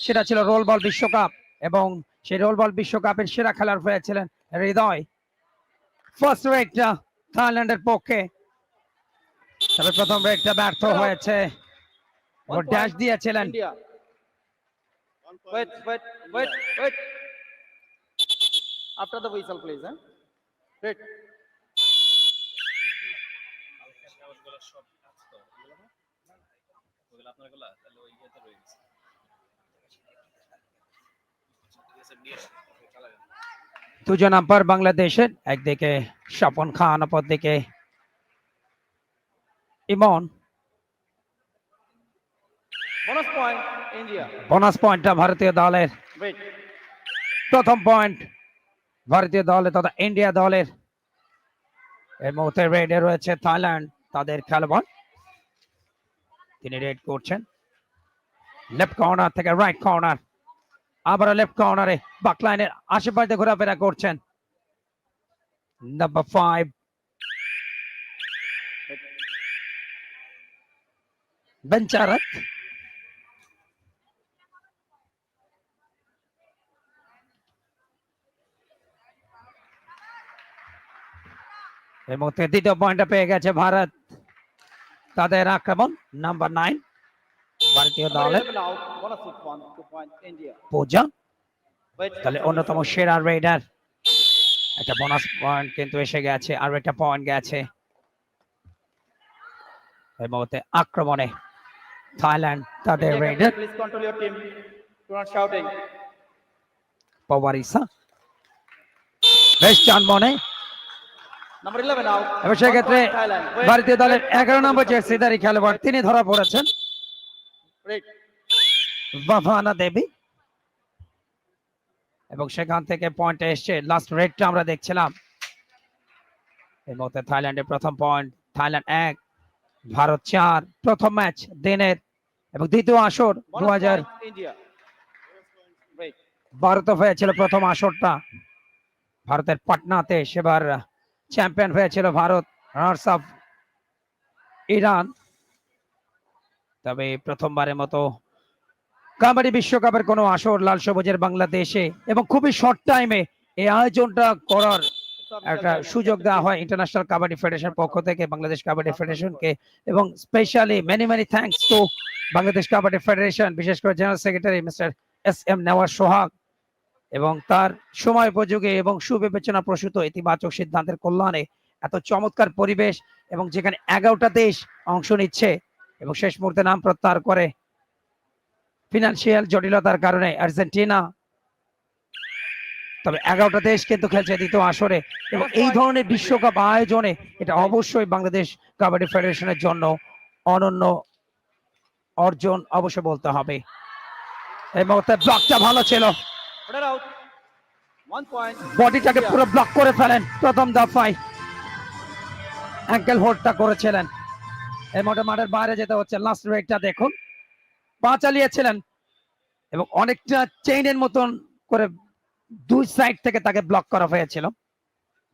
সেটা ছিল roll ball বিশ্বকাপ এবং সেই রোল বল বিশ্বকাপের সেরা খেলোয়াড় হয়েছিলেন হৃদয়। ফার্স্ট রেডটা থাইল্যান্ডের পক্ষে, তবে প্রথম রেডটা ব্যর্থ হয়েছে। ড্যাশ দিয়েছিলেন। Wait. After the whistle, please. Red. দুজন আম্পায়ার বাংলাদেশের, একদিকে স্বপন খান, অপরদিকে ইমন। Bonus point, India. বোনাস পয়েন্টটা ভারতীয় দলের। Wait. প্রথম পয়েন্ট ভারতীয় দলের তথা ইন্ডিয়া দলের। এই মুহূর্তে রেডে রয়েছে থাইল্যান্ড, তাদের খেলোয়াড়। তিনি রেড করছেন লেফট কর্নার থেকে রাইট কর্নার, আবার লেফট কর্নারে বাকলাইনের আশেপাশে ঘোরাফেরা করছেন নাম্বার 5 বেঞ্চারত। এই মুহূর্তে দ্বিতীয় পয়েন্টটা পেয়ে গেছে ভারত, তাদের আক্রমণ নাম্বার 9 ভারতীয় দলের পূজা, তাহলে অন্যতম সেরা রেডার। একটা বোনাস পয়েন্ট কিন্তু এসে গেছে, আর একটা পয়েন্ট গেছে। এই মুহূর্তে আক্রমণে থাইল্যান্ড, তাদের রেডার পওয়ারিসা বেশ চান মনে। এবং সেক্ষেত্রে ভারতীয় দলের 11 নম্বর জার্সিধারী খেলোয়াড় তিনি ধরা পড়েছেন, বাভানা দেবী। এবং সেখান থেকে পয়েন্ট এসছে। লাস্ট রেডটা আমরা দেখছিলাম। এই মুহূর্তে থাইল্যান্ডের প্রথম পয়েন্ট, থাইল্যান্ড 1 ভারত 4। প্রথম ম্যাচ দিনের এবং দ্বিতীয় আসর 2000 ভারত হয়েছিল প্রথম আসরটা ভারতের পাটনাতে। সেবার চ্যাম্পিয়ন হয়েছিল ভারত, রানার্স আপ ইরান। তবে প্রথমবারের মতো কাবাডি বিশ্বকাপের কোনো আসর লাল সবুজের বাংলাদেশে, এবং খুবই শর্ট টাইমে এই আয়োজনটা করার একটা সুযোগ দেওয়া হয় ইন্টারন্যাশনাল কাবাডি ফেডারেশন পক্ষ থেকে বাংলাদেশ কাবাডি ফেডারেশনকে। এবং specially many thanks to Bangladesh kabaddi federation, বিশেষ করে general secretary mister SM Newaz Sohag এবং তার সময় উপযোগী এবং সুবিবেচনা প্রসূত ইতিবাচক সিদ্ধান্তের কল্যাণে এত চমৎকার পরিবেশ, এবং যেখানে 11টা দেশ অংশ নিচ্ছে এবং শেষ মুহূর্তে নাম প্রত্যাহার করে ফিনান্সিয়াল জটিলতার কারণে আর্জেন্টিনা। তবে 11টা দেশ কিন্তু খেলছে দ্বিতীয় আসরে, এবং এই ধরনের বিশ্বকাপ আয়োজনে এটা অবশ্যই বাংলাদেশ কাবাডি ফেডারেশনের জন্য অনন্য অর্জন অবশ্যই বলতে হবে। এই মুহূর্তে ব্লকটা ভালো ছিল, বডিটাকে পুরো ব্লক করে ফেলেন প্রথম দফায়, অ্যাঙ্কেল হোল্ডটা করেছিলেন। এই মুহূর্তে মাঠের বাইরে যেতে হচ্ছে। লাস্ট রেডটা দেখুন, পা চালিয়েছিলেন এবং অনেকটা চেইনের মতন করে দুই সাইড থেকে তাকে ব্লক করা হয়েছিল,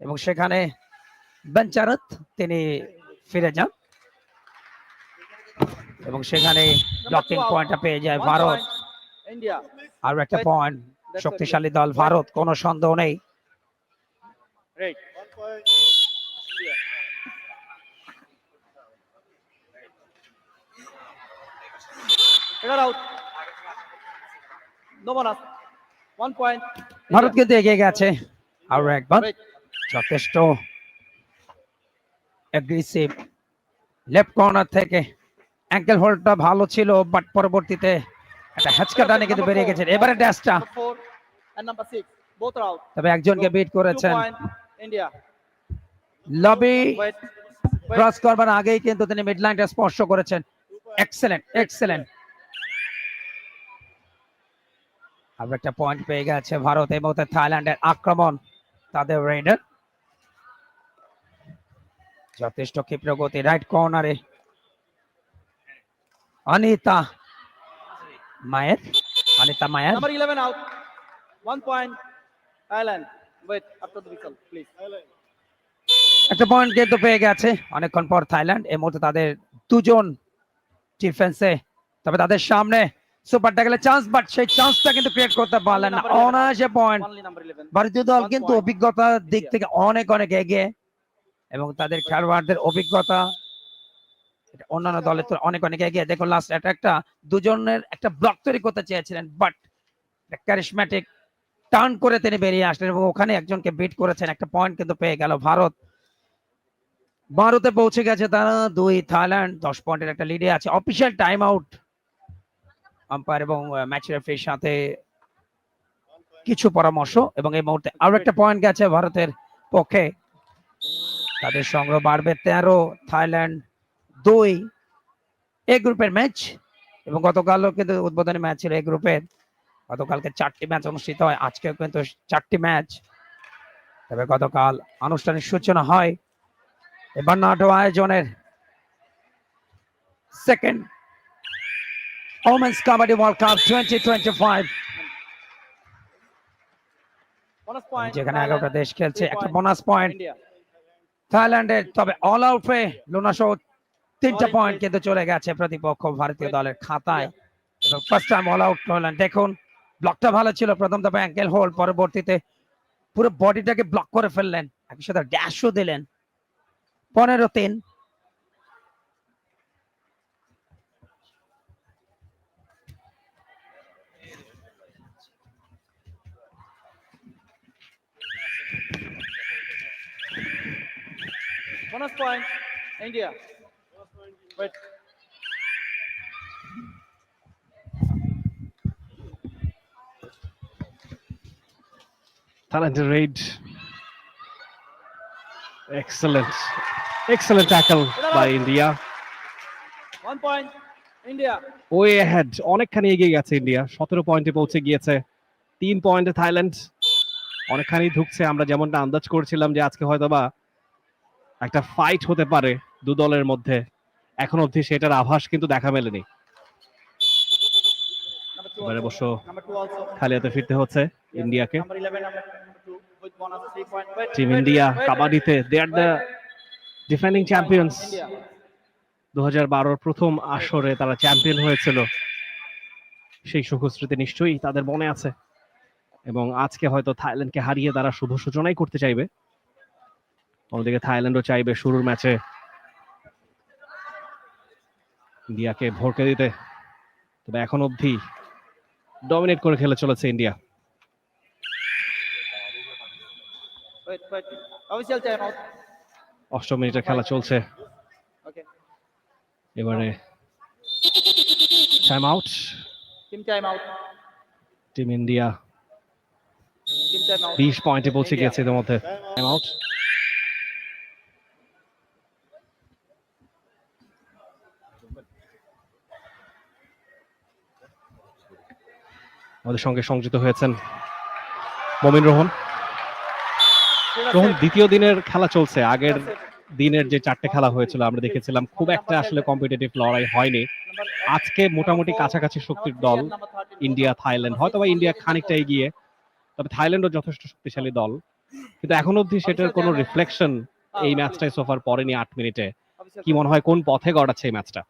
এবং সেখানে বেঞ্চারত তিনি ফিরে যান এবং সেখানে ব্লকিং পয়েন্টটা পেয়ে যায় ভারত। আর একটা পয়েন্ট, শক্তিশালী দল ভারত, কোনো সন্দেহ নেই। ভারত কিন্তু এগিয়ে গেছে আরো একবার, যথেষ্ট অ্যাগ্রেসিভ লেফট কর্নার থেকে। অ্যাঙ্কেল হোল্ডটা ভালো ছিল, বাট পরবর্তীতে একটা হ্যাচকা টানে কিন্তু বেরিয়ে গেছেন। এবারে ড্যাশটা, তবে একজনকে বিট করেছেন। লবি ক্রস করবার আগেই কিন্তু তিনি মিড লাইনটা স্পর্শ করেছেন। এক্সেলেন্ট। আর একটা পয়েন্ট পেয়ে গেছে ভারত। এই মুহূর্তে থাইল্যান্ডের আক্রমণ, তাদের রেডার যথেষ্ট ক্ষিপ্র গতি। রাইট কর্নারে অনিতা মায়ের Number 11 out. 1 point. Thailand. Wait, after the whistle, please. একটা পয়েন্ট কিন্তু পেয়ে গেছে অনেকক্ষণ পর থাইল্যান্ড। এই মুহূর্তে তাদের দুজন ডিফেন্সে, তবে তাদের সামনে সুপার ট্যাকলে চান্স, বাট সেই চান্সটা কিন্তু ক্রিয়েট করতে পারলেন না। অনায়াসে পয়েন্ট। Only number 11. ভারতীয় দল 1 কিন্তু point. অভিজ্ঞতার দিক India. থেকে অনেক অনেক এগিয়ে, এবং তাদের খেলোয়াড়দের অভিজ্ঞতা এটা অন্যান্য দলের তো অনেক অনেক এগিয়ে। দেখো লাস্ট একটা দুজনের একটা ব্লক তৈরি করতে চেয়েছিলেন, বাট ক্যারিশম্যাটিক টার্ন করে তিনি বেরিয়ে আসলেন এবং ওখানে একজনকে বিট করেছেন। একটা পয়েন্ট কিন্তু পেয়ে গেল ভারত। ভারতে পৌঁছে গেছে তারা 2, থাইল্যান্ড 10 পয়েন্টের একটা লিডে আছে। অফিসিয়াল টাইম আউট আম্পায়ার এবং ম্যাচ রেফারির সাথে কিছু পরামর্শ, এবং এই মুহূর্তে আরো একটা পয়েন্ট গেছে ভারতের পক্ষে। তাদের সংগ্রহ বাড়বে 13, থাইল্যান্ড 2। এই গ্রুপের ম্যাচ, এবং গতকালও কিন্তু উদ্বোধনী ম্যাচ ছিল এই গ্রুপের। গতকালকে 4টি ম্যাচ অনুষ্ঠিত হয়, আজকেও কিন্তু 4টি ম্যাচ। তবে গতকাল আনুষ্ঠানিক সূচনা হয় এবার নাটো আয়োজনের second women's kabaddi world cup 2025, Bonus point. যেখানে Thailand. 11টা দেশ খেলছে। 3 একটা point. Bonus point India. থাইল্যান্ডের, তবে অল আউট হয়ে লুনা সহ 3টা All in পয়েন্ট place. কিন্তু চলে গেছে প্রতিপক্ষ ভারতীয় Wait. দলের খাতায়। ফার্স্ট টাইম অল আউট হলেন। দেখুন ব্লকটা ভালো ছিল, প্রথম দফা অ্যাঙ্কেল হোল্ড, পরবর্তীতে পুরো বডিটাকে ব্লক করে ফেললেন, একই সাথে ড্যাশও দিলেন। 15-3। Bonus point. India. Wait. Talented raid. Excellent tackle by India. 1 point. India. Way ahead, অনেকখানি এগিয়ে গেছে ইন্ডিয়া, 17 পয়েন্টে পৌঁছে গিয়েছে। 3 পয়েন্টে থাইল্যান্ড অনেকখানি ঢুকছে। আমরা যেমনটা আন্দাজ করছিলাম যে আজকে হয়তোবা একটা ফাইট হতে পারে দু দলের মধ্যে, এখন অবধি সেটার আভাস কিন্তু দেখা মেলেনি। Number 2 এবারে also. অবশ্য Number 2 also. খালি হাতে ফিরতে হচ্ছে Yes. ইন্ডিয়াকে। Number 11, number 2 with bonus 3 point. Wait. Team wait, India wait, কাবাডিতে they are the defending champions. India. 2012 প্রথম আসরে তারা চ্যাম্পিয়ন হয়েছিল, সেই সুখস্মৃতি নিশ্চয়ই তাদের মনে আছে, এবং আজকে হয়তো থাইল্যান্ডকে হারিয়ে তারা শুভ সূচনাই করতে চাইবে। অন্যদিকে থাইল্যান্ডও চাইবে শুরুর ম্যাচে ইন্ডিয়াকে ভরকে দিতে, তবে এখন অবধি ডমিনেট করে খেলে চলেছে India. Wait. Official time out. 8 মিনিটের খেলা চলছে, Okay. এবারে time out. Team time out. Team India Team time out. 20 পয়েন্টে পৌঁছে India. গিয়েছে এর মধ্যে। Time out. আমাদের সঙ্গে সংযুক্ত হয়েছেন মমিন রোহন। রোহন, দ্বিতীয় দিনের খেলা চলছে। আগের দিনের যে 4টে খেলা হয়েছিল আমরা দেখেছিলাম খুব একটা আসলে কম্পিটিটিভ লড়াই হয়নি। আজকে মোটামুটি কাছাকাছি শক্তির দল ইন্ডিয়া থাইল্যান্ড, হয়তোবা ইন্ডিয়া খানিকটা এগিয়ে, তবে থাইল্যান্ডও যথেষ্ট শক্তিশালী দল, কিন্তু এখন অবধি সেটার কোনো রিফ্লেকশন এই ম্যাচটাই সোফার পড়েনি 8 মিনিটে। কি মনে হয় কোন পথে গড়াচ্ছে এই ম্যাচটা?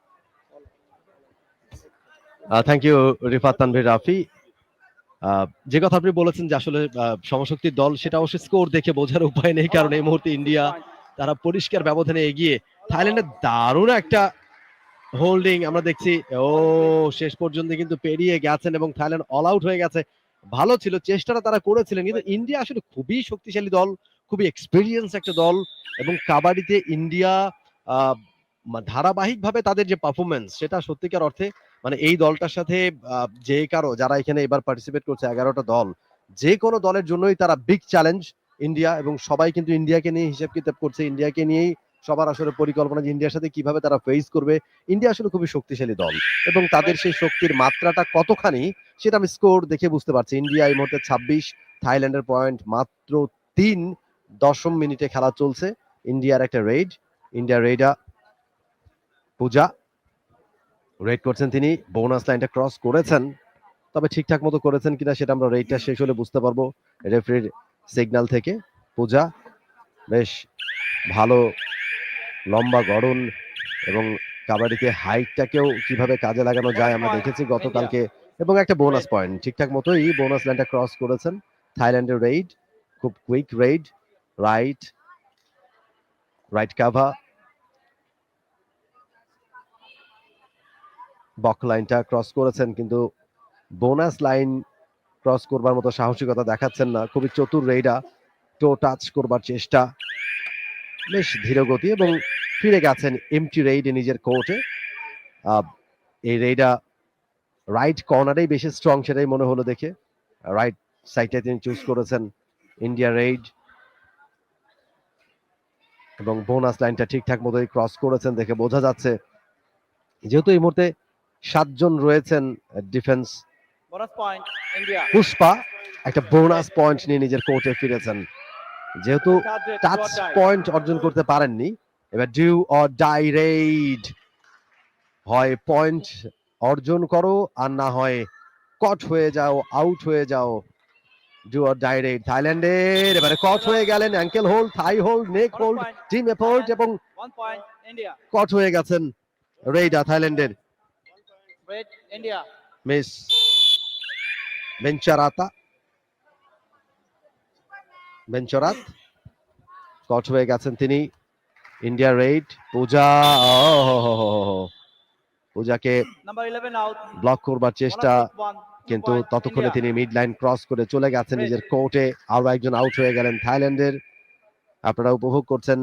Thank you Rifat Tanvir Rafi. যে কথা আপনি বলেছেন যে আসলে সমশক্তির দল, সেটা অবশ্যই স্কোর দেখে বোঝার উপায় নেই, কারণ এই মুহূর্তে ইন্ডিয়া তারা পরিষ্কার ব্যবধানে এগিয়ে। থাইল্যান্ডের দারুণ একটা হোল্ডিং আমরা দেখছি, শেষ পর্যন্ত কিন্তু পেরিয়ে গেছেন এবং থাইল্যান্ড অল আউট হয়ে গেছে। ভালো ছিল, চেষ্টাটা তারা করেছিলেন, কিন্তু ইন্ডিয়া আসলে খুবই শক্তিশালী দল, খুবই এক্সপেরিয়েন্স একটা দল, এবং কাবাডিতে ইন্ডিয়া ধারাবাহিকভাবে তাদের যে পারফরমেন্স, সেটা সত্যিকার অর্থে মানে এই দলটার সাথে যে কারো যারা এখানে এবার পার্টিসিপেট করছে 11টা দল, যে কোনো দলের জন্যই তারা বিগ চ্যালেঞ্জ ইন্ডিয়া, এবং সবাই কিন্তু ইন্ডিয়াকে নিয়ে হিসাব কিতাব করছে, ইন্ডিয়াকে নিয়েই সবার আসলে পরিকল্পনা যে ইন্ডিয়ার সাথে কিভাবে তারা ফেস করবে। ইন্ডিয়া আসলে খুবই শক্তিশালী দল, এবং তাদের সেই শক্তির মাত্রাটা কতখানি সেটা আমি স্কোর দেখে বুঝতে পারছি। ইন্ডিয়া এই মুহূর্তে 26, থাইল্যান্ডের পয়েন্ট মাত্র 3। 10 মিনিটে খেলা চলছে। ইন্ডিয়ার একটা রেড, ইন্ডিয়া রেডা পূজা রেড করছেন, তিনি বোনাস লাইনটা ক্রস করেছেন, তবে ঠিকঠাক মতো করেছেন কিনা সেটা আমরা রেডটা শেষ হলে বুঝতে পারবো রেফারির সিগন্যাল থেকে। পূজা বেশ ভালো লম্বা গড়ন, এবং কাবাডিতে হাইটটাকেও কিভাবে কাজে লাগানো যায় আমরা দেখেছি গতকালকে এবং একটা বোনাস পয়েন্ট ঠিকঠাক মতোই বোনাস লাইনটা ক্রস করেছেন থাইল্যান্ডের রেইড, খুব কুইক রেইড, রাইট কাভা, বক লাইনটা ক্রস করেছেন কিন্তু বোনাস লাইন ক্রস করবার মতো সাহসিকতা দেখাচ্ছেন না। খুবই চতুর রেইডা, টো টাচ করবার চেষ্টা, বেশ ধীর গতি এবং ফিরে গেছেন এমটি রেইডে নিজের কোর্টে। এই রেইডা রাইট কর্নারেই বেশি স্ট্রং সেটাই মনে হলো দেখে, রাইট সাইডে তিনি চুজ করেছেন ইন্ডিয়া রেইড এবং বোনাস লাইনটা ঠিকঠাক মতোই ক্রস করেছেন দেখে বোঝা যাচ্ছে। যেহেতু এই মুহূর্তে 7 জন রয়েছেন defence, Bonus point, India. Pushpa একটা বোনাস পয়েন্ট নিয়ে নিজের কোর্টে ফিরেছেন। যেহেতু টাচ পয়েন্ট অর্জন করতে পারেননি, এবার ডু অর ডাই রেইড, হয় পয়েন্ট অর্জন করো আর না হয় কট হয়ে যাও, আউট হয়ে যাও। ডু অর ডাই রেইড থাইল্যান্ডের, এবারে কট হয়ে গেলেন, অ্যাঙ্কেল হোল্ড, থাই হোল্ড, নেক হোল্ড, টিম এফোর্ট এবং 1 point, India. কট হয়ে গেছেন রেইডা থাইল্যান্ডের। Wait, India. মিস বেঞ্চরাত কট হয়ে গেছেন তিনি। ইন্ডিয়া রেইড, পূজাকে Number 11 out. ব্লক করবার চেষ্টা, Bonus one, 2 কিন্তু point, ততক্ষণে India. তিনি মিড লাইন ক্রস করে চলে গেছেন নিজের কোর্টে। আরো একজন আউট হয়ে গেলেন থাইল্যান্ডের। আপনারা উপভোগ করছেন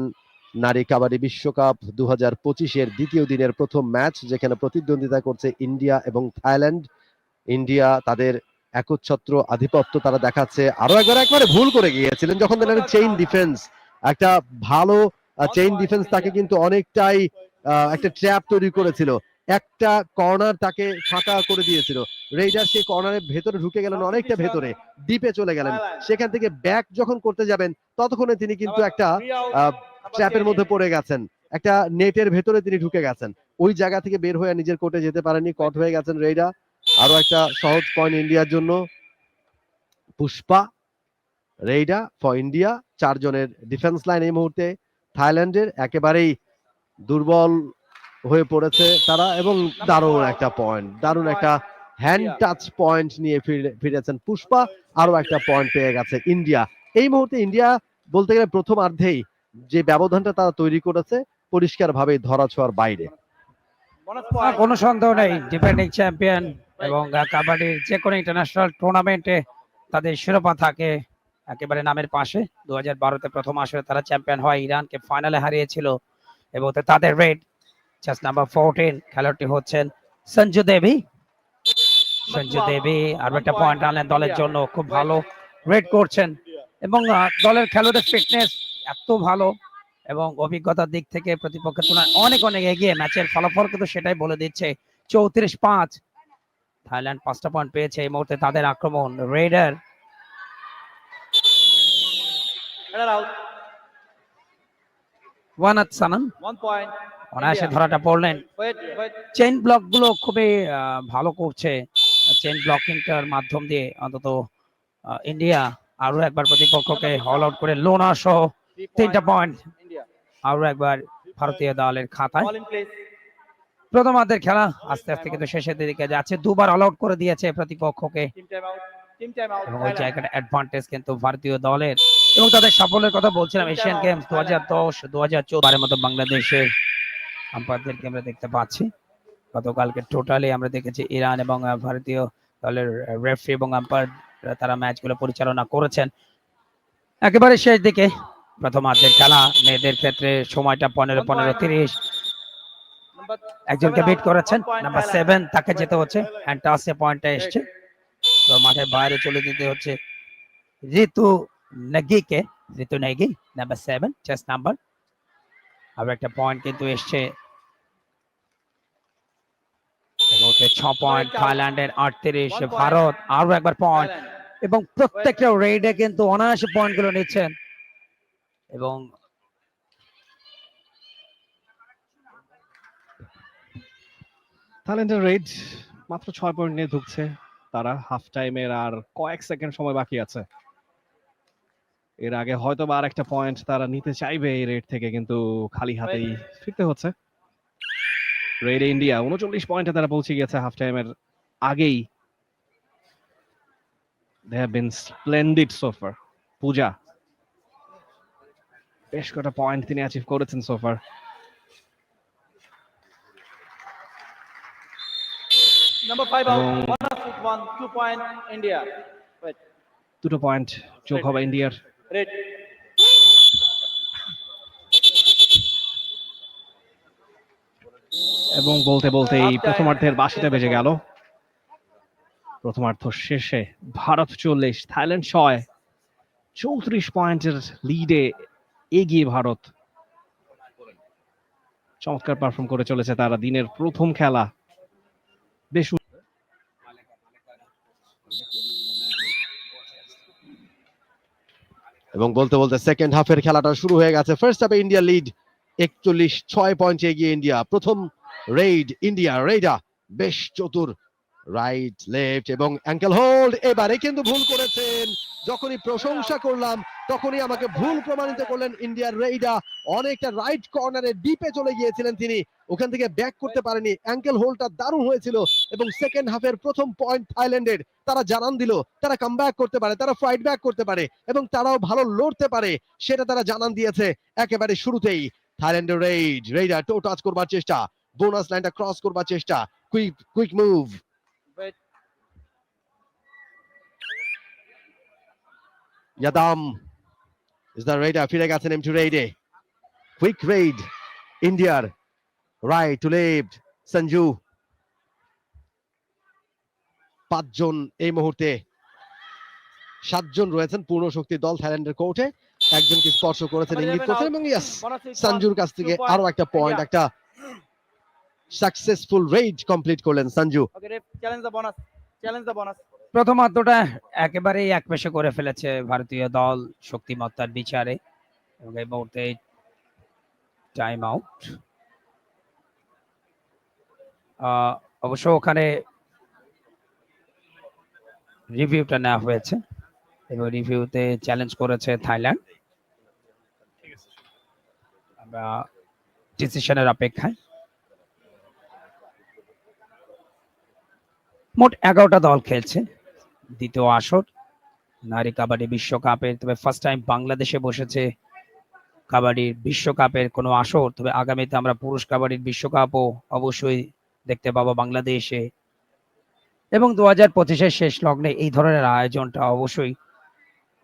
নারী কাবাডি বিশ্বকাপ 2025-এর দ্বিতীয় দিনের প্রথম ম্যাচ, যেখানে প্রতিদ্বন্দ্বিতা করছে ইন্ডিয়া এবং থাইল্যান্ড। ইন্ডিয়া তাদের একচ্ছত্র আধিপত্য তারা দেখাচ্ছে। আরো একবারে ভুল করে গিয়েছিলেন যখন চেইন ডিফেন্স, একটা ভালো চেইন ডিফেন্স তাকে কিন্তু অনেকটাই একটা ট্র্যাপ তৈরি করেছিল, একটা কর্নার তাকে ফাঁকা করে দিয়েছিল। রেইডার সেই কর্নারের ভেতরে ঢুকে গেলেন, অনেকটা ভেতরে ডিপে চলে গেলেন। সেখান থেকে ব্যাক যখন করতে যাবেন ততক্ষণে তিনি কিন্তু একটা ট্র্যাপের মধ্যে পড়ে গেছেন, একটা নেটের ভেতরে তিনি ঢুকে গেছেন। ওই জায়গা থেকে বের হয়ে নিজের কোর্টে যেতে পারেননি, কট হয়ে গেছেন রেইডা। আরো একটা সহজ পয়েন্ট ইন্ডিয়ার জন্য। পুষ্পা, রেইডা ফর ইন্ডিয়া, 4 জনের ডিফেন্স লাইন এই মুহূর্তে থাইল্যান্ডের একেবারেই দুর্বল হয়ে পড়েছে তারা, এবং দারুণ একটা পয়েন্ট, দারুণ একটা হ্যান্ড টাচ পয়েন্ট নিয়ে ফিরেছেন পুষ্পা। আরো একটা পয়েন্ট পেয়ে গেছে ইন্ডিয়া। এই মুহূর্তে ইন্ডিয়া বলতে গেলে প্রথম অর্ধেই যে ব্যবধানটা তারা তৈরি করেছে পরিষ্কারভাবে ধরাছোঁয়ার বাইরে। Bonus point. কোনো সন্দেহ নেই, ডিফেন্ডিং চ্যাম্পিয়ন এবং কাবাডির যে কোনো ইন্টারন্যাশনাল টুর্নামেন্টে তাদের শিরোপা থাকে একেবারে নামের পাশে। 2012-তে প্রথম আসরে তারা চ্যাম্পিয়ন হয়, ইরানকে ফাইনালে হারিয়েছিল। এবং তাদের রেড জাস্ট নাম্বার 14 খেলোয়াড়টি হচ্ছেন সঞ্জু দেবী। সঞ্জু দেবী আরো একটা পয়েন্ট আনলেন দলের জন্য, খুব ভালো রেড করছেন এবং দলের খেলোয়াড়ের ফিটনেস এত ভালো এবং অভিজ্ঞতার দিক থেকে প্রতিপক্ষের তুলনায় অনেক অনেক এগিয়ে। ম্যাচের ফলাফল কিন্তু সেটাই বলে দিচ্ছে, 34-5 থাইল্যান্ড 5টা পয়েন্ট পেয়েছে। এই মুহূর্তে তাদের আক্রমণ, রেডার Header out. ওয়ানাত সানান 1 point. অনায়াসে India. ধরাটা পড়লেন। Wait. চেইন ব্লক গুলো খুবই ভালো করছে, চেইন ব্লকিংটার মাধ্যম দিয়ে অন্তত ইন্ডিয়া আরো একবার প্রতিপক্ষকে হল আউট করে লোনা সহ 3টা পয়েন্ট India. আরো একবার ভারতীয় দলের খাতায়। Ball in place. প্রথমার্ধের খেলা আস্তে আস্তে কিন্তু শেষের দিকে যাচ্ছে, দুবার অল আউট করে দিয়েছে প্রতিপক্ষকে Team time out. Team time out. এবং ওই Thailand. জায়গাটা অ্যাডভান্টেজ কিন্তু ভারতীয় দলের। এবং তাদের সাফল্যের কথা বলছিলাম, এশিয়ান গেমস 2010, 2014 মতো বাংলাদেশের আম্পায়ারদেরকে আমরা দেখতে পাচ্ছি। গতকালকে টোটালি আমরা দেখেছি ইরান এবং ভারতীয় দলের রেফারি এবং আম্পায়ার তারা ম্যাচগুলো পরিচালনা করেছেন। একেবারে শেষ দিকে প্রথমার্ধের খেলা, মেয়েদের ক্ষেত্রে সময়টা 15-15-30। Number একজনকে 7 বিট out. করেছেন 1 point নাম্বার Thailand. 7, তাকে যেতে হচ্ছে, হ্যান্ড টাসে পয়েন্টটা এসছে, তো মাঠের বাইরে চলে যেতে হচ্ছে ঋতু নেগিকে। ঋতু নেগি নাম্বার 7 চেস্ট নাম্বার। আর একটা পয়েন্ট কিন্তু এসছে, 6 পয়েন্ট থাইল্যান্ডের, 38 ভারত আরো একবার পয়েন্ট। Thailand. এবং প্রত্যেকটা রেডে কিন্তু অনায়াসে পয়েন্ট গুলো নিচ্ছেন এবং থাইল্যান্ডের রেড মাত্র 6 পয়েন্ট নিয়ে ঢুকছে তারা। হাফ টাইমের আর কয়েক সেকেন্ড সময় বাকি আছে। এর আগে হয়তো বা আর একটা পয়েন্ট তারা নিতে চাইবে এই রেড থেকে, কিন্তু খালি হাতেই ফিরতে হচ্ছে। রেড ইন্ডিয়া 39 পয়েন্টে তারা পৌঁছে গেছে হাফ টাইমের আগেই। They have been splendid so far. পূজা বেশ কটা পয়েন্ট তিনি অ্যাচিভ করেছেন so far. Number 5 out. Oh. Bonus with 1. 2 point India. Wait. দুটো পয়েন্ট যোগ হবে ইন্ডিয়ার। Red. এবং বলতে বলতেই প্রথমার্ধের বাঁশিটা বেজে গেল। প্রথমার্ধ শেষে ভারত 40, থাইল্যান্ড 6, 34 পয়েন্টের লিডে এগিয়ে ভারত। চমৎকার পারফর্ম করে চলেছে তারা দিনের প্রথম খেলা। বেশ এবং বলতে বলতে সেকেন্ড হাফের খেলাটা শুরু হয়ে গেছে। ফার্স্ট হাফে ইন্ডিয়া লিড 41, 6 পয়েন্টে এগিয়ে ইন্ডিয়া। প্রথম রেইডা বেশ চতুর, রাইট লেফট এবং অ্যাঙ্কেল হোল্ড। এবারে কিন্তু ভুল করেছেন, যখনই প্রশংসা করলাম তখনই আমাকে ভুল প্রমাণিত করলেন ইন্ডিয়ার রেইডা। অনেকটা রাইট কর্নারে ডিপে চলে গিয়েছিলেন তিনি, ওখান থেকে ব্যাক করতে পারেনি। অ্যাঙ্কেল হোল্ডটা দারুণ হয়েছিল এবং সেকেন্ড হাফের প্রথম পয়েন্ট থাইল্যান্ডের। তারা জানান দিল তারা কামব্যাক করতে পারে, তারা ফাইট ব্যাক করতে পারে এবং তারাও ভালো লড়তে পারে, সেটা তারা জানান দিয়েছে একেবারে শুরুতেই। থাইল্যান্ডের রেইডা টো টাচ করবার চেষ্টা, বোনাস লাইনটা ক্রস করবার চেষ্টা, quick move. Wait. Yadam is the raider, ফিরে গেছেন এম টু রেইডে। কুইক রেইড ইন্ডিয়ার, রাইট টু লেফট সঞ্জু। 5 জন এই মুহূর্তে, 7 জন রয়েছেন পূর্ণ শক্তি দল থাইল্যান্ডের কোর্টে। একজনকে স্পর্শ করেছেন, ইঙ্গিত করেছেন এবং ইয়েস সঞ্জুর কাছ থেকে আরো একটা পয়েন্ট, একটা সাকসেসফুল রেইড কমপ্লিট করলেন Sanju. Okay, Ref, challenge the bonus. Challenge the bonus. প্রথমার্ধটা একেবারেই একপেশে করে ফেলেছে ভারতীয় দল শক্তিমত্তার বিচারে এবং এই মুহূর্তে টাইম আউট। অবশ্য ওখানে রিভিউটা নেওয়া হয়েছে এবং রিভিউতে চ্যালেঞ্জ করেছে থাইল্যান্ড। আমরা ডিসিশনের অপেক্ষায়। মোট 11টা দল খেলছে দ্বিতীয় আসর নারী কাবাডি বিশ্বকাপে। তবে ফার্স্ট টাইম বাংলাদেশে বসেছে কাবাডির বিশ্বকাপের কোনো আসর। তবে আগামীতে আমরা পুরুষ কাবাডির বিশ্বকাপও অবশ্যই দেখতে পাবো বাংলাদেশে। এবং 2025-এর শেষ লগ্নে এই ধরনের আয়োজনটা অবশ্যই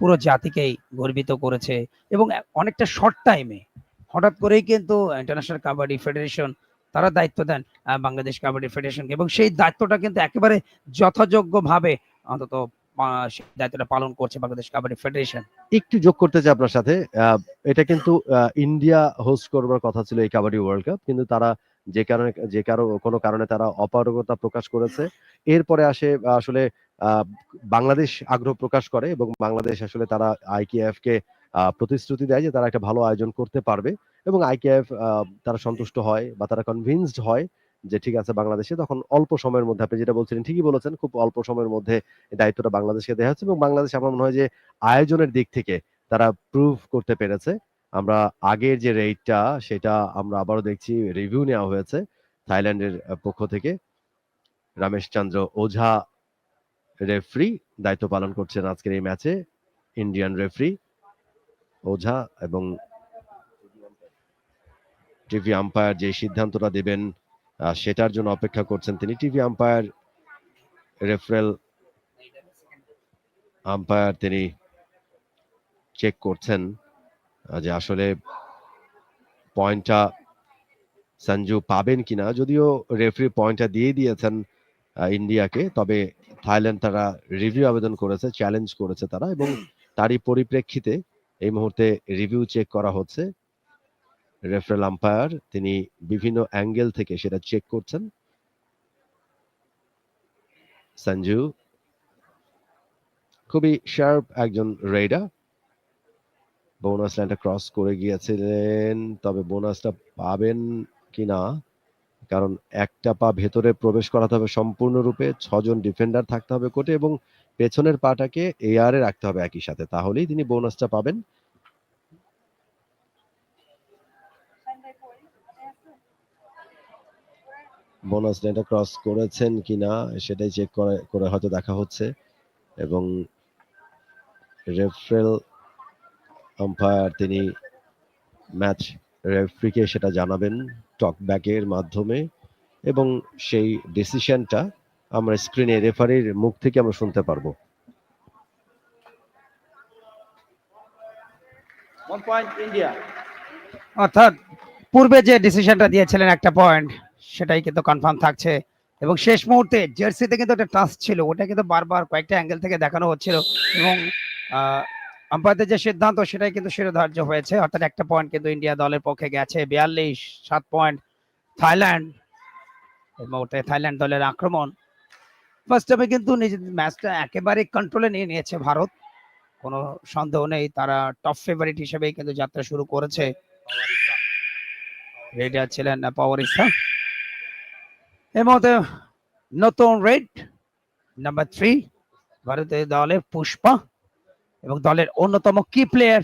পুরো জাতিকেই গর্বিত করেছে এবং অনেকটা শর্ট টাইমে হঠাৎ করেই কিন্তু ইন্টারন্যাশনাল কাবাডি ফেডারেশন তারা দায়িত্ব দেন বাংলাদেশ কাবাডি ফেডারেশনকে এবং সেই দায়িত্বটা কিন্তু একেবারে যথাযোগ্যভাবে অন্তত সেই দায়িত্বটা পালন করছে বাংলাদেশ কাবাডি ফেডারেশন। একটু যোগ করতে চাই আপনার সাথে, এটা কিন্তু ইন্ডিয়া হোস্ট করবার কথা ছিল এই কাবাডি ওয়ার্ল্ড কাপ, কিন্তু তারা কোনো কারণে তারা অপারগতা প্রকাশ করেছে। এরপরে আসলে বাংলাদেশ আগ্রহ প্রকাশ করে এবং বাংলাদেশ আসলে তারা আইকেএফ কে প্রতিশ্রুতি দেয় যে তারা একটা ভালো আয়োজন করতে পারবে এবং আইকেএফ তারা সন্তুষ্ট হয় বা তারা কনভিন্সড হয় যে ঠিক আছে বাংলাদেশে, তখন অল্প সময়ের মধ্যে, আপনি যেটা বলছিলেন ঠিকই বলেছেন, খুব অল্প সময়ের মধ্যে দায়িত্বটা বাংলাদেশকে দেওয়া হচ্ছে এবং বাংলাদেশ আমার মনে হয় যে আয়োজনের দিক থেকে তারা প্রুভ করতে পেরেছে। আমরা আগের যে রেটটা সেটা আমরা আবারও দেখছি, রিভিউ নেওয়া হয়েছে থাইল্যান্ডের পক্ষ থেকে। রমেশ চন্দ্র ওঝা রেফারি দায়িত্ব পালন করছেন আজকের এই ম্যাচে, ইন্ডিয়ান রেফারি ওঝা, এবং টিভি আম্পায়ার যে সিদ্ধান্তটা দেবেন সেটার জন্য অপেক্ষা করছেন তিনি। টিভি আম্পায়ার, রেফারেল আম্পায়ার তিনি চেক করছেন যে আসলে পয়েন্টটা সঞ্জু পাবেন কিনা। যদিও রেফারি পয়েন্টটা দিয়ে দিয়েছেন ইন্ডিয়াকে, তবে থাইল্যান্ড তারা রিভিউ আবেদন করেছে, চ্যালেঞ্জ করেছে তারা, এবং তারই পরিপ্রেক্ষিতে এই মুহূর্তে রিভিউ চেক করা হচ্ছে। রেফারেল আম্পায়ার তিনি বিভিন্ন অ্যাঙ্গেল থেকে সেটা চেক করছেন। সঞ্জু খুবই শার্প একজন রেইডার, বোনাস লাইনটা ক্রস করে গিয়েছিলেন, তবে বোনাসটা পাবেন কিনা, কারণ একটা পা ভেতরে প্রবেশ করাতে হবে সম্পূর্ণরূপে, 6 জন ডিফেন্ডার থাকতে হবে কোর্টে এবং পেছনের পাটাকে এয়ারে রাখতে হবে একই সাথে, তাহলেই তিনি বোনাসটা পাবেন। বোনাস লাইনটা ক্রস করেছেন কিনা সেটাই চেক করে হয়তো দেখা হচ্ছে এবং রেফারেল আম্পায়ার তিনি ম্যাচ রেফারিকে সেটা জানাবেন টকব্যাকের মাধ্যমে, এবং সেই ডিসিশনটা আমরা স্ক্রিনে রেফারির মুখ থেকে আমরা শুনতে পারবো। 1 point India. অর্থাৎ পূর্বে যে ডিসিশনটা দিয়েছিলেন একটা পয়েন্ট, সেটাই কিন্তু কনফার্ম থাকছে। এবং শেষ মুহূর্তে জার্সিতে কিন্তু একটা টাচ ছিল, ওটা কিন্তু বারবার কয়েকটা অ্যাঙ্গেল থেকে দেখানো হচ্ছিল, এবং আম্পায়ারদের যে সিদ্ধান্ত সেটাই কিন্তু শিরোধার্য হয়েছে। অর্থাৎ একটা পয়েন্ট কিন্তু ইন্ডিয়া দলের পক্ষে গেছে। 42-7 পয়েন্ট থাইল্যান্ড। এই মুহূর্তে থাইল্যান্ড দলের আক্রমণ। ফার্স্ট হাফে কিন্তু নিজেদের ম্যাচটা একেবারে কন্ট্রোলে নিয়ে নিয়েছে ভারত, কোনো সন্দেহ নেই। তারা টপ ফেভারিট হিসেবেই কিন্তু যাত্রা শুরু করেছে। রেডার ছিলেন পাওয়ারিস্তা। এর মধ্যে নতুন রেড নাম্বার 3 ভারতীয় দলে পুষ্পা, এবং দলের অন্যতম কি প্লেয়ার,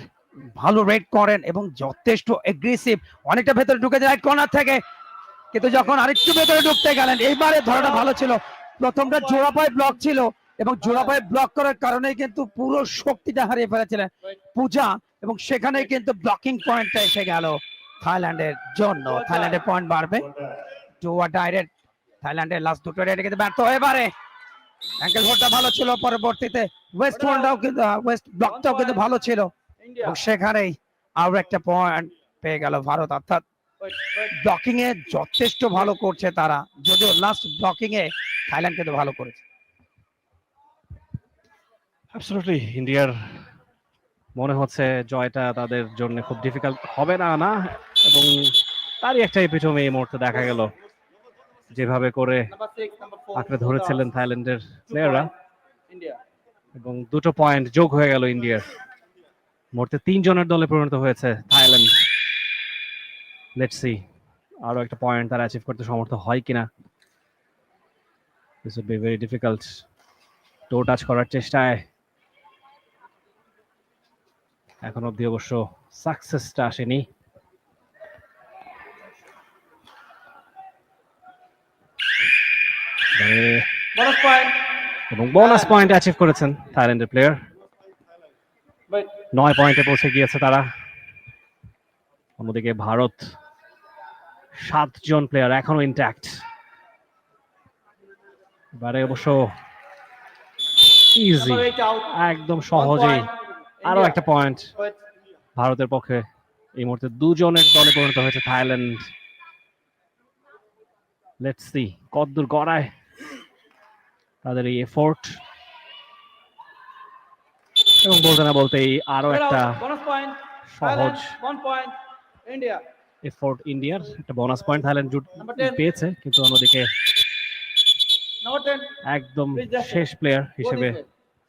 ভালো রেড করেন এবং যথেষ্ট এগ্রেসিভ। অনেকটা ভেতরে ঢুকে যায় রাইট কর্নার থেকে, কিন্তু যখন আরেকটু ভেতরে ঢুকতে গেলেন, এইবারে ধরাটা ভালো ছিল। প্রথমটা জোড়া পায়ে ব্লক ছিল, এবং জোড়া পায়ে ব্লক করার কারণে কিন্তু পুরো শক্তিটা হারিয়ে ফেলেছিলেন পূজা, এবং সেখানে কিন্তু ব্লকিং পয়েন্টটা এসে গেল থাইল্যান্ডের জন্য। থাইল্যান্ডের পয়েন্ট বাড়বে। জোয়া ডাইরেক্ট থাইল্যান্ডের লাস্ট দুটো রেডে কিন্তু ব্যর্থ হয়ে পারে। অ্যাঙ্কেল হোল্ডটা ভালো ছিল, পরবর্তীতে ওয়েস্ট হোল্ডটাও কিন্তু ওয়েস্ট ব্লকটাও কিন্তু ভালো ছিল, India. এবং সেখানেই আরো একটা পয়েন্ট পেয়ে গেল ভারত। অর্থাৎ ব্লকিং এ যথেষ্ট ভালো করছে তারা, যদিও লাস্ট ব্লকিং এ থাইল্যান্ড কিন্তু ভালো করেছে। অ্যাবসলিউটলি ইন্ডিয়ার মনে হচ্ছে জয়টা তাদের জন্য খুব ডিফিকাল্ট হবে না, এবং তারই একটা এপিটমি এই মুহূর্তে দেখা গেল, যেভাবে করে Number 6, number 4. আঁকড়ে ধরেছিলেন থাইল্যান্ডের প্লেয়াররা, India. এবং দুটো পয়েন্ট যোগ হয়ে গেল ইন্ডিয়ার। মুহূর্তে 3 জনের দলে পরিণত হয়েছে থাইল্যান্ড। লেটস সি আরো একটা পয়েন্ট তারা অ্যাচিভ করতে সমর্থ হয় কিনা। This would be very difficult. Toe touch করার চেষ্টায় এখন অব্দি অবশ্য সাকসেসটা আসেনি। Bonus point. এবং বোনাস পয়েন্ট অ্যাচিভ করেছেন থাইল্যান্ডের প্লেয়ার। But 9 পয়েন্টে পৌঁছে গিয়েছে তারা। অন্যদিকে ভারত 7 জন প্লেয়ার এখনো ইন্ট্যাক্ট। এবারে অবশ্য ইজি, number 8 out. একদম 1 সহজেই point. আরো India. একটা পয়েন্ট But ভারতের পক্ষে। এই মুহূর্তে 2 জনের দলে পরিণত হয়েছে থাইল্যান্ড। লেটস সি কতদূর গড়ায় তাদের এই এফোর্ট, এবং বলতে না বলতেই আরো get একটা out. Bonus point. সহজ Thailand. 1 point. India. এফোর্ট ইন্ডিয়ার। একটা বোনাস পয়েন্ট থাইল্যান্ড Number 10. পেয়েছে, কিন্তু অন্যদিকে Number 10. একদম Please just শেষ প্লেয়ার Go হিসেবে this way.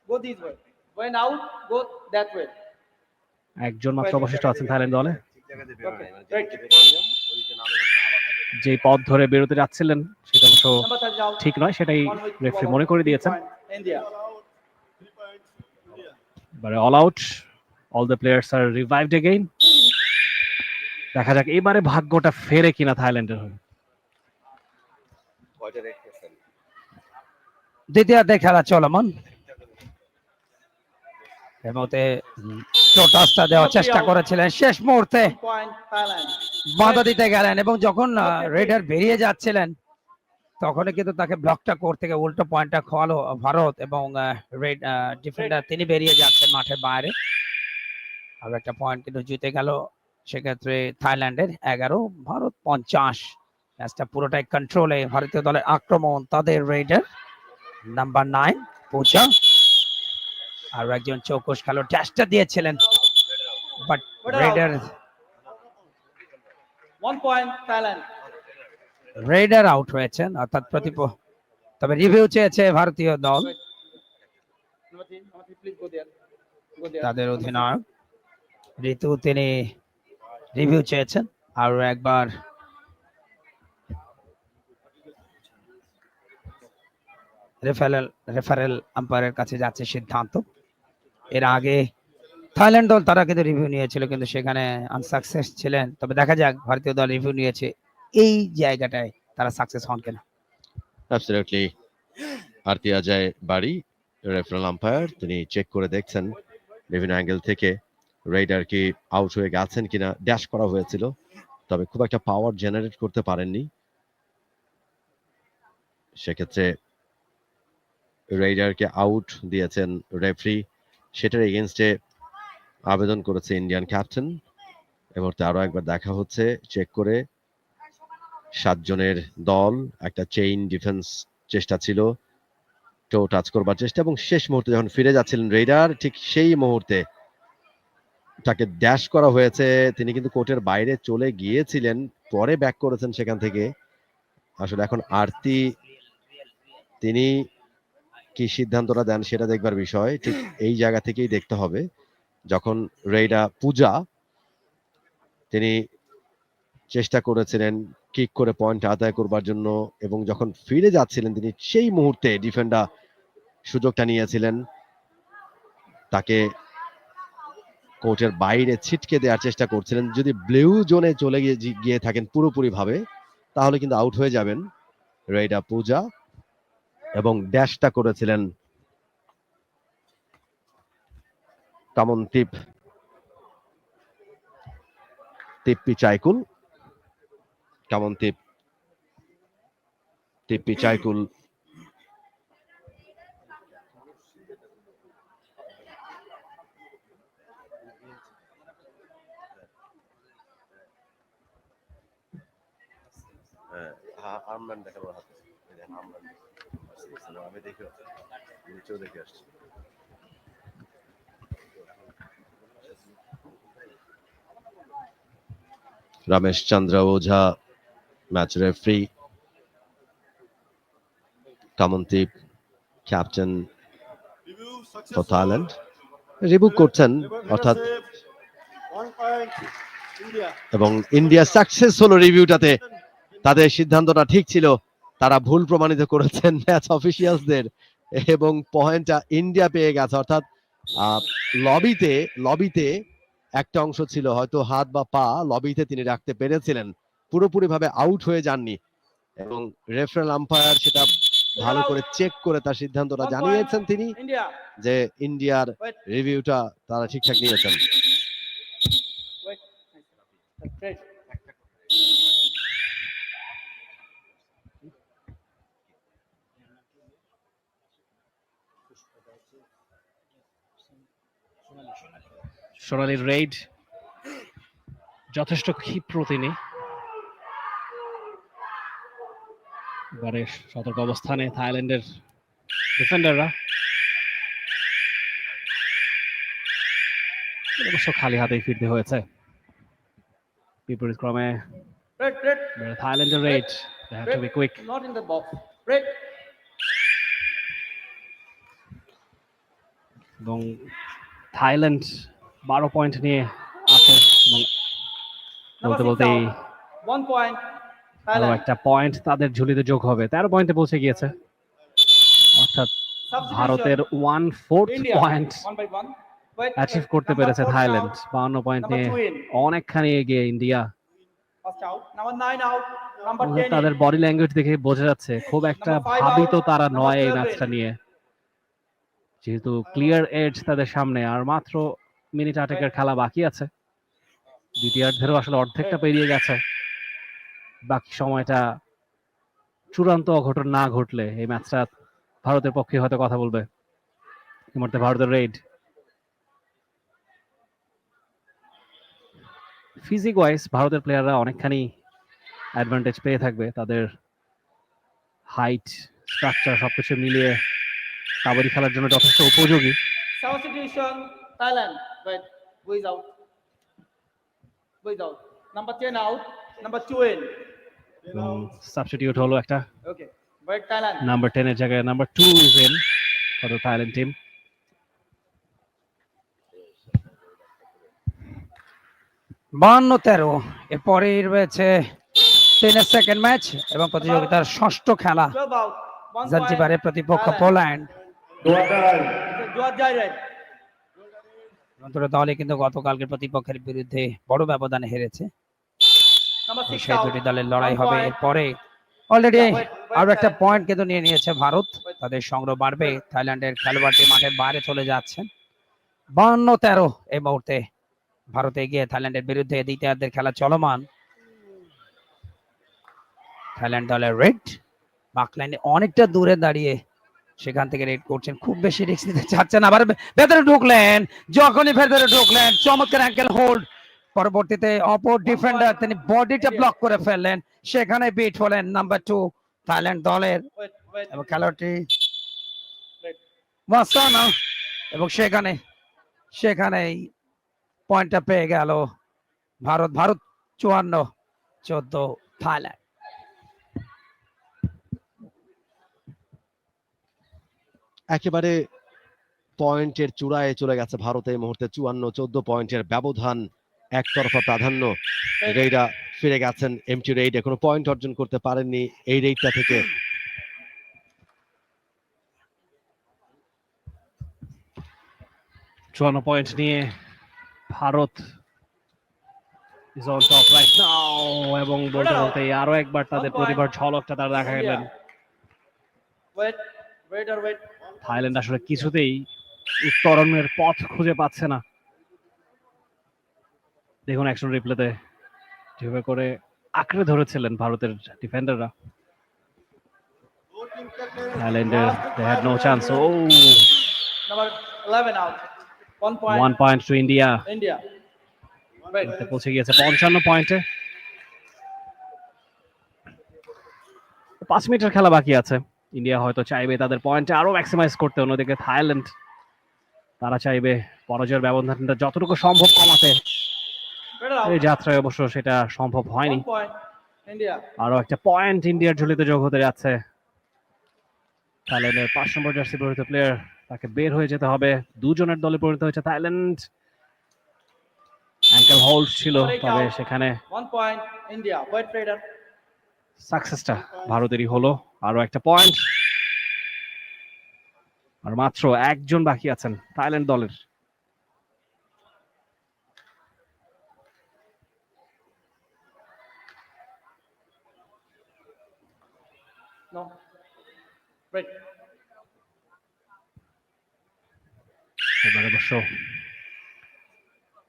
Go this way. When out, go that way. একজন মাত্র অবশিষ্ট আছেন থাইল্যান্ড দলে। Okay. Right. যে পথ ধরে বেরোতে যাচ্ছিলেন সেটা অবশ্য Number 30 out. ঠিক নয়, সেটাই One with রেফারি ball মনে out. করে 3 দিয়েছেন। point. India. এবারে all out, all the players are revived again. দেখা যাক এবারে ভাগ্যটা ফেরে কিনা থাইল্যান্ডের হয়ে। দ্বিতীয়ার্ধে খেলা চলমান। এর মধ্যে টোটাসটা দেওয়ার চেষ্টা করেছিলেন, শেষ মুহূর্তে 1 point. Thailand. বাধা দিতে গেলেন, এবং যখন রেডার বেরিয়ে যাচ্ছিলেন তখনই কিন্তু তাকে ব্লকটা করতে গিয়ে উল্টো পয়েন্টটা খোয়ালো ভারত, এবং রেড ডিফেন্ডার তিনি বেরিয়ে যাচ্ছেন মাঠের বাইরে। আর একটা পয়েন্ট কিন্তু জিতে গেল সেক্ষেত্রে থাইল্যান্ডের 11, ভারত 50। ম্যাচটা পুরোটাই কন্ট্রোলে ভারতীয় দলের আক্রমণ। তাদের রেডার নাম্বার 9 পূজা, আর একজন চৌকস খেলোয়াড় চেষ্টা দিয়েছিলেন, but raider 1 point. Thailand. Raider out হয়েছেন, অর্থাৎ তবে রিভিউ চেয়েছে ভারতীয় দল। Number 3. Number 3, please go there. Go there. তাদের অধিনায়ক ঋতু তিনি রিভিউ চেয়েছেন আরো একবার। রেফারেল আম্পায়ারের কাছে যাচ্ছে সিদ্ধান্ত। এর আগে থাইল্যান্ড দল তারা কিন্তু রিভিউ নিয়েছিল, কিন্তু সেখানে আনসাকসেস ছিলেন। তবে দেখা যাক ভারতীয় দল রিভিউ নিয়েছে, এই জায়গাটায় তারা সাকসেস হন কিনা। অ্যাবসলিউটলি আরতি অজয় বাড়ি রেফারেল আম্পায়ার, তিনি চেক করে দেখছেন বিভিন্ন অ্যাঙ্গেল থেকে রেইডার কি আউট হয়ে গেছেন কিনা, ড্যাশ করা হয়েছিল তবে খুব একটা পাওয়ার জেনারেট করতে পারেননি। সেক্ষেত্রে রেইডারকে আউট দিয়েছেন রেফারি, সেটার এগেইনস্টে আবেদন করেছে ইন্ডিয়ান ক্যাপ্টেন। এবার আরো একবার দেখা হচ্ছে চেক করে, 7 জনের দল, একটা চেইন ডিফেন্স চেষ্টা ছিল, টো টাচ করবার চেষ্টা, এবং শেষ মুহূর্তে যখন ফিরে যাচ্ছিলেন রেইডার, ঠিক সেই মুহূর্তে তাকে ড্যাশ করা হয়েছে। তিনি কিন্তু কোর্টের বাইরে চলে গিয়েছিলেন, পরে ব্যাক করেছেন সেখান থেকে। আসলে এখন আরতি তিনি কি সিদ্ধান্তটা দেন সেটা দেখবার বিষয়, ঠিক এই জায়গা থেকেই দেখতে হবে। যখন রেইডা পূজা তিনি চেষ্টা করেছিলেন কিক করে পয়েন্ট আদায় করবার জন্য, এবং যখন ফিরে যাচ্ছিলেন তিনি সেই মুহূর্তে ডিফেন্ডার সুযোগটা নিয়েছিলেন, তাকে কোর্টের বাইরে ছিটকে দেওয়ার চেষ্টা করছিলেন। যদি ব্লু জোনে চলে গিয়ে থাকেন পুরোপুরি ভাবে, তাহলে কিন্তু আউট হয়ে যাবেন রেইডা পূজা, এবং ড্যাশটা করেছিলেন কামনদীপ তিপ্পি চাইকুল। কামনদীপ তিপ্পি চাইকুল আর্মব্যান্ড দেখানোর হাতে, আমি দেখে নিচেও দেখে আসছি। Ramesh Chandra Ojha match referee, Kamandeep captain for Thailand review করছেন, অর্থাৎ এবং ইন্ডিয়া সাকসেস হলো রিভিউটাতে। তাদের সিদ্ধান্তটা ঠিক ছিল, তারা ভুল প্রমাণিত করেছেন ম্যাচ অফিসিয়ালসদের, এবং পয়েন্টটা ইন্ডিয়া পেয়ে গেছে। অর্থাৎ লবিতে একটা অংশ ছিল, হয়তো হাত বা পা লবিতে তিনি রাখতে পেরেছিলেন, পুরোপুরি ভাবে আউট হয়ে যাননি, এবং রেফারেল আম্পায়ার সেটা ভালো করে চেক করে তার সিদ্ধান্তটা জানিয়েছেন তিনি, যে ইন্ডিয়ার রিভিউটা তারা ঠিকঠাক নিয়েছেন। সোনালী রেইড যথেষ্ট ক্ষিপ্র তিনি, এবারে সতর্ক অবস্থানে থাইল্যান্ডের ডিফেন্ডাররা। অবশ্য খালি হাতেই ফিরতে হয়েছে, বিপরীত ক্রমে থাইল্যান্ডের Raid, they have to be quick. Not in the box. Red. এবং থাইল্যান্ড 12 পয়েন্ট নিয়ে আছে, এবং বলতে বলতে 1 point. আরো Thailand. একটা পয়েন্ট তাদের ঝুলিতে যোগ হবে, 13 পয়েন্টে পৌঁছে গিয়েছে, অর্থাৎ ভারতের 1/4 India. Point 1 by 1. Wait, achieve wait. করতে Number পেরেছে 14 থাইল্যান্ড। out. 52 পয়েন্ট Number নিয়ে 2 in. অনেকখানি এগিয়ে India. First out. Number 9 out. Number 10 তাদের in. বডি ল্যাঙ্গুয়েজ দেখে বোঝা যাচ্ছে খুব একটা Number 5 ভাবিত out. তারা Number নয় এই 12 ম্যাচটা in. নিয়ে, যেহেতু ক্লিয়ার এজ তাদের সামনে, আর মাত্র মিনিট 8 খেলা বাকি আছে। দ্বিতীয়ার্ধেরও আসলে অর্ধেকটা পেরিয়ে গেছে, বাকি সময়টা চূড়ান্ত অঘটন না ঘটলে এই ম্যাচটা ভারতের পক্ষে হয়তো কথা বলবে। এই মুহূর্তে ভারতের রেইড, ফিজিক ওয়াইজ ভারতের প্লেয়াররা অনেকখানি অ্যাডভান্টেজ পেয়ে থাকবে, তাদের হাইট, স্ট্রাকচার সবকিছু মিলিয়ে কাবাডি খেলার জন্য যথেষ্ট উপযোগী। Substitution. Thailand. Wait. Who is out? Who is out? Number 10 out. Number 2 in. Substitute হলো একটা, Okay. Wait, Thailand. নাম্বার 10 এর জায়গায় number 2 is in for the Thailand team. 52-13। এরপরেই রয়েছে টেনের সেকেন্ড ম্যাচ এবং প্রতিযোগিতার ষষ্ঠ খেলা। 12 out. 1 জাঞ্জিবারের point. প্রতিপক্ষ Thailand. পোল্যান্ড। Duat Jairet. দুটো দলই কিন্তু গতকালকে প্রতিপক্ষের বিরুদ্ধে বড় ব্যবধানে হেরেছে, Number 6 সেই out. দুটি দলের লড়াই 1 হবে। point. এরপরে অলরেডি Wait, আরো একটা Thailand. পয়েন্ট কিন্তু নিয়ে নিয়েছে ভারত, তাদের সংগ্রহ বাড়বে। থাইল্যান্ডের খেলোয়াড়টি মাঠের বাইরে চলে যাচ্ছেন, 52-13 এই মুহূর্তে ভারতে এগিয়ে থাইল্যান্ডের বিরুদ্ধে দ্বিতীয়ার্ধের খেলা চলমান। থাইল্যান্ড দলের রেড বাকলাইনে অনেকটা দূরে দাঁড়িয়ে সেখান থেকে রেড করছেন, খুব বেশি রিস্ক নিতে চাচ্ছেন। আবার ভেতরে ঢুকলেন, যখনই ভেতরে ঢুকলেন চমৎকার অ্যাঙ্কেল হোল্ড, পরবর্তীতে অপর ডিফেন্ডার তিনি বডিটা ব্লক করে ফেললেন, সেখানে বিট হলেন নাম্বার 2 থাইল্যান্ড দলের Wait. এবং খেলোয়াড়টি Wait. ওয়াসানা, এবং সেখানেই পয়েন্টটা পেয়ে গেল ভারত। 54-14 থাইল্যান্ড। একেবারে পয়েন্টের চূড়ায় চলে গেছে ভারত এই মুহূর্তে। 54-14 পয়েন্টের ব্যবধান, একতরফা প্রাধান্য। রেইডা ফিরে গেছেন এমটি রেইড, এখনো পয়েন্ট অর্জন করতে পারেননি এই রেইডটা থেকে। 54 পয়েন্ট নিয়ে Bharat is on top right now, এবং বলতে বলতে আরো একবার তাদের প্রতিভার ঝলকটা তারা দেখা গেলেন। Wait. থাইল্যান্ড আসলে কিছুতেই উত্তরণের পথ খুঁজে পাচ্ছে না। দেখুন অ্যাকশন রিপ্লেতে যেভাবে করে আঁকড়ে ধরেছিলেন ভারতের ডিফেন্ডাররা। থাইল্যান্ডের they had no chance. Number 11 out. 1 point. 1 point to India. India. Wait. পৌঁছে গিয়েছে 55 পয়েন্টে। 5 মিনিটের খেলা বাকি আছে। ইন্ডিয়া হয়তো চাইবে তাদের পয়েন্টে আরো ম্যাক্সিমাইজ করতে, অন্যদিকে থাইল্যান্ড তারা চাইবে পরাজয়ের ব্যবধানটা যতটুকু সম্ভব কমাতে। Better out. এই যাত্রায় অবশ্য সেটা সম্ভব হয়নি। 1 point. India. আরো একটা পয়েন্ট ইন্ডিয়ার ঝুলিতে যোগ হতে যাচ্ছে। থাইল্যান্ডের 5 নম্বর জার্সি পরিহিত প্লেয়ার, তাকে বের হয়ে যেতে হবে। দুজনের দলে পরিণত হয়েছে থাইল্যান্ড। অ্যাঙ্কেল হোল্ড ছিল, তবে সেখানে 1 point. India. Wait, Raider. সাকসেসটা ভারতেরই হলো। আরো একটা পয়েন্ট, আর মাত্র একজন বাকি আছেন থাইল্যান্ড দলের। No. Wait. এবারে অবশ্য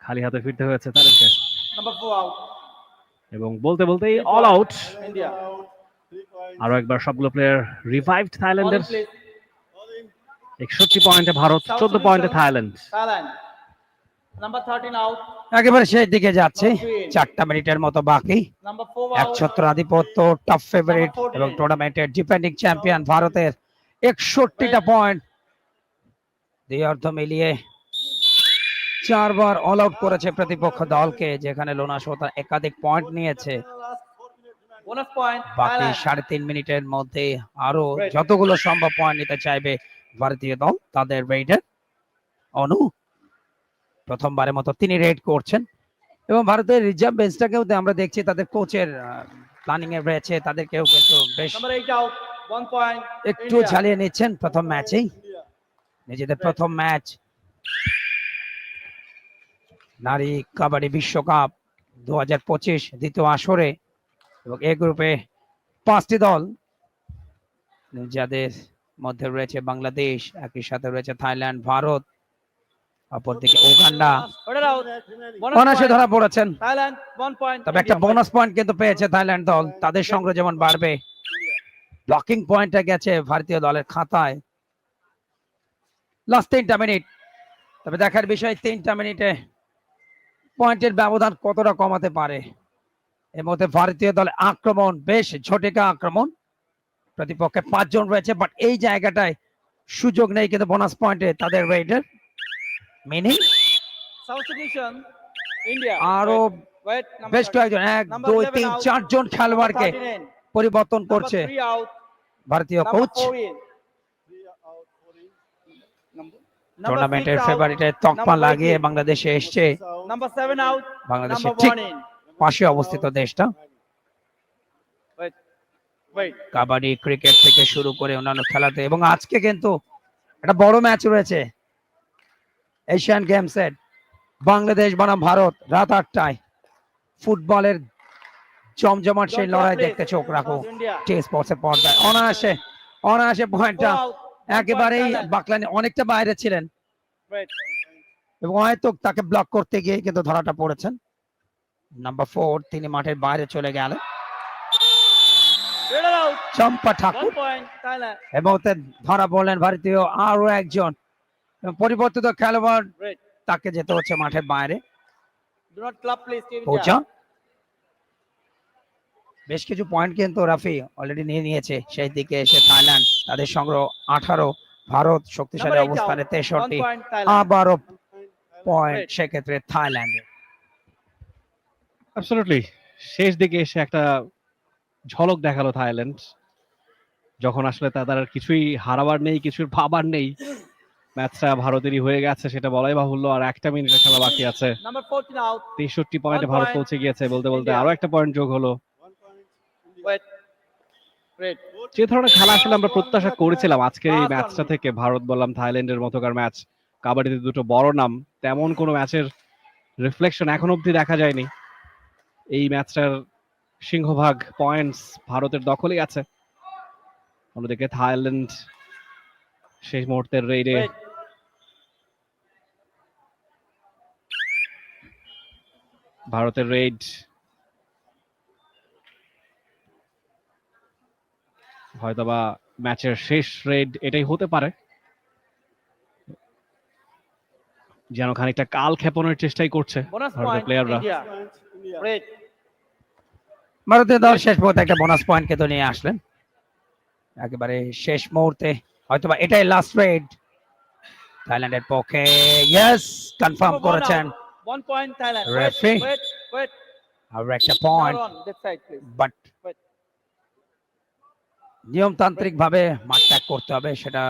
খালি হাতে ফিরতে হয়েছে তাদেরকে, Number 4 out. এবং বলতে বলতেই অল আউট। India. আরো একবার সবগুলো প্লেয়ার রিভাইভড All in থাইল্যান্ডের। place. 61 পয়েন্টে ভারত, 14 পয়েন্টে থাইল্যান্ড। Thailand. Number 13 out. একেবারে শেষ দিকে যাচ্ছে, 4টা মিনিটের মতো বাকি। Number 4 out. একছত্র আধিপত্য, টপ ফেভারিট এবং টুর্নামেন্টের ডিফেন্ডিং চ্যাম্পিয়ন ভারতের 61টা পয়েন্ট। দুই অর্ধ মিলিয়ে 4বার অল আউট করেছে প্রতিপক্ষ দলকে, যেখানে লোনা সোতা একাধিক পয়েন্ট নিয়েছে। Bonus point. বাকি Thailand. 3.5 মিনিটের মধ্যে আরো যতগুলো সম্ভব পয়েন্ট নিতে চাইবে ভারতীয় দল। তাদের রেডার অনু প্রথমবারের মতো তিনি রেড করছেন, এবং ভারতের রিজার্ভ বেঞ্চটাকেও আমরা দেখছি তাদের কোচের প্ল্যানিং এ রয়েছে, তাদেরকেও কিন্তু বেশ Number 8 out. 1 point. একটু India. ঝালিয়ে নিচ্ছেন প্রথম ম্যাচেই। নিজেদের প্রথম ম্যাচ নারী কাবাডি বিশ্বকাপ 2025 দ্বিতীয় আসরে, এবং এই গ্রুপে 5টি দল, যাদের মধ্যে রয়েছে বাংলাদেশ, একই সাথে রয়েছে থাইল্যান্ড, ভারত, অপরদিকে উগান্ডা। Order out. Bonus অনায়াসে point. ধরা পড়েছেন, Thailand. 1 point. তবে একটা India. বোনাস পয়েন্ট কিন্তু পেয়েছে থাইল্যান্ড দল। তাদের সংগ্রহ যেমন বাড়বে, ব্লকিং পয়েন্টটা গেছে ভারতীয় দলের খাতায়। লাস্ট 3টা মিনিট, তবে দেখার বিষয় 3টা মিনিটে পয়েন্টের ব্যবধান কতটা কমাতে পারে। এর মধ্যে ভারতীয় দলের আক্রমণ বেশ ঝটিকা আক্রমণ, প্রতিপক্ষে 5 জন রয়েছে, বাট এই জায়গাটায় সুযোগ নেই কিন্তু বোনাস পয়েন্টে তাদের রেডার। Meaning Substitution. India. আরো Wait. Number বেশ 13. কয়েকজন, 1 Number 2 11 3 out. 4 জন Number খেলোয়াড়কে 39. পরিবর্তন Number করছে 3 out. ভারতীয় Number কোচ। 4 in. Number টুর্নামেন্টের 6 out. ফেভারিটের তকমা Number লাগিয়ে 18. বাংলাদেশে এসছে, Number 7 out. বাংলাদেশের Number ঠিক 1 in. পাশে অবস্থিত দেশটা। Wait. কাবাডি, ক্রিকেট থেকে শুরু করে অন্যান্য খেলাতে, এবং আজকে কিন্তু একটা বড় ম্যাচ রয়েছে এশিয়ান গেমসের, বাংলাদেশ বনাম ভারত, রাত 8টায়। ফুটবলের জমজমাট সেই লড়াই দেখতে চোখ রাখো South India. টি স্পোর্টসের পর্দায়। অনায়াসে পয়েন্টটা 4 out. 1 point একেবারেই Thailand. বাকলানি অনেকটা বাইরে ছিলেন। Wait. এবং হয়তো তাকে ব্লক করতে গিয়ে কিন্তু ধরাটা পড়েছেন। নাম্বার 4 তিনি মাঠের বাইরে চলে গেলেন। Fielder out. চম্পা ঠাকুর 1 point, Thailand. এবং ধরা পড়লেন ভারতীয় আরো একজন এবং পরিবর্তিত খেলোয়াড়, Red. তাকে যেতে হচ্ছে মাঠের বাইরে। Do not club, please, Team পৌঁছা India. বেশ কিছু পয়েন্ট কিন্তু রাফি অলরেডি নিয়ে নিয়েছে। সেই দিকে এসে থাইল্যান্ড তাদের সংগ্রহ 18, ভারত শক্তিশালী Number 8 অবস্থানে out. 63, 1 point, Thailand. আবারও পয়েন্ট Red. সেক্ষেত্রে থাইল্যান্ডের। অ্যাবসলিউটলি শেষ দিকে এসে একটা ঝলক দেখালো থাইল্যান্ড, যখন আসলে তাদের আর কিছুই হারাবার নেই, কিছুর ভাবার নেই, ম্যাচটা ভারতেরই হয়ে গেছে সেটা বলাই বাহুল্য। আর 1 মিনিটের খেলা বাকি আছে। Number 14 out. 63 পয়েন্টে 1 ভারত point, পৌঁছে গিয়েছে, বলতে বলতে India. আরো একটা পয়েন্ট যোগ হলো। Wait. Red. যে ধরনের খেলা আসলে আমরা প্রত্যাশা করেছিলাম আজকের এই ম্যাচটা থেকে, ভারত বললাম থাইল্যান্ডের মতোকার ম্যাচ, কাবাডিতে দুটো বড় নাম, তেমন কোনো ম্যাচের রিফ্লেকশন এখন অবধি দেখা যায়নি। এই ম্যাচটার সিংহভাগ পয়েন্টস ভারতের দখলেই আছে। অন্যদিকে থাইল্যান্ড শেষ মুহূর্তের রেইডে Wait. ভারতের রেইড হয়তোবা ম্যাচের শেষ রেড এটাই হতে পারে, যেন খানিকটা কাল ক্ষেপণের চেষ্টাই করছে Bonus ভারতের point, প্লেয়াররা। India. Red. ভারতীয় দল শেষ মুহূর্তে একটা বোনাস পয়েন্ট কিন্তু নিয়ে আসলেন একেবারে শেষ মুহূর্তে, হয়তোবা এটাই লাস্ট রেড থাইল্যান্ডের পক্ষে। ইয়েস, কনফার্ম Number 1 করেছেন out. 1 point, Thailand. Referee. Wait. আর একটা Now point, on that side, please. But Wait. নিয়মতান্ত্রিক ভাবে মাঠ ত্যাগ করতে হবে, সেটা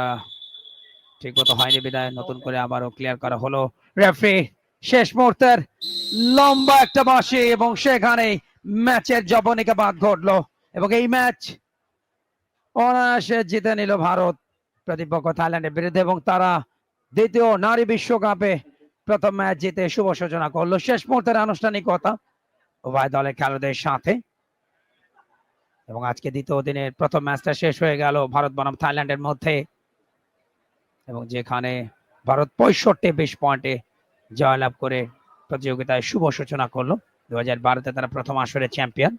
ঠিক মতো হয়নি বিদায় নতুন করে আবারও ক্লিয়ার করা হলো। রেফারি শেষ মুহূর্তের লম্বা একটা বাঁশি এবং সেখানে ম্যাচের জবনিকা বাদ ঘটলো এবং এই ম্যাচ অনায়াসে জিতে নিল ভারত প্রতিপক্ষ থাইল্যান্ডের বিরুদ্ধে এবং তারা দ্বিতীয় নারী বিশ্বকাপে প্রথম ম্যাচ জিতে শুভ সূচনা করলো। শেষ মুহূর্তের আনুষ্ঠানিকতা উভয় দলের খেলোয়াড়দের সাথে এবং আজকে দ্বিতীয় দিনের প্রথম ম্যাচটা শেষ হয়ে গেল ভারত বনাম থাইল্যান্ডের মধ্যে এবং যেখানে ভারত 65-20 পয়েন্টে জয়লাভ করে প্রতিযোগিতায় শুভ সূচনা করলো। 2012-তে তারা প্রথম আসরে চ্যাম্পিয়ন,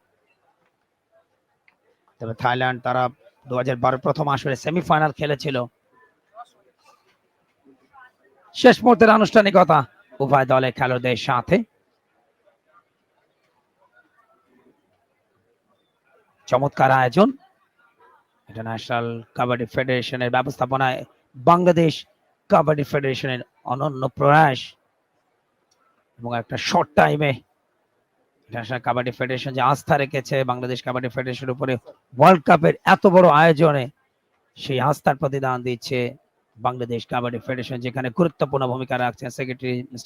তবে থাইল্যান্ড তারা 2012 প্রথম আসরে সেমিফাইনাল খেলেছিল। শেষ মুহূর্তের আনুষ্ঠানিকতা উভয় দলের খেলোয়াড়দের সাথে। চমৎকার আয়োজন, ইন্টারন্যাশনাল কাবাডি ফেডারেশনের ব্যবস্থাপনায় বাংলাদেশ কাবাডি ফেডারেশনের অনন্য প্রয়াস এবং একটা শর্ট টাইমে ইন্টারন্যাশনাল কাবাডি ফেডারেশন যে আস্থা রেখেছে বাংলাদেশ কাবাডি ফেডারেশনের উপরে ওয়ার্ল্ড কাপের এত বড় আয়োজনে, সেই আস্থার প্রতিদান দিচ্ছে বাংলাদেশ কাবাডি ফেডারেশন, যেখানে গুরুত্বপূর্ণ ভূমিকা রাখছেন সেক্রেটারি মিস্টার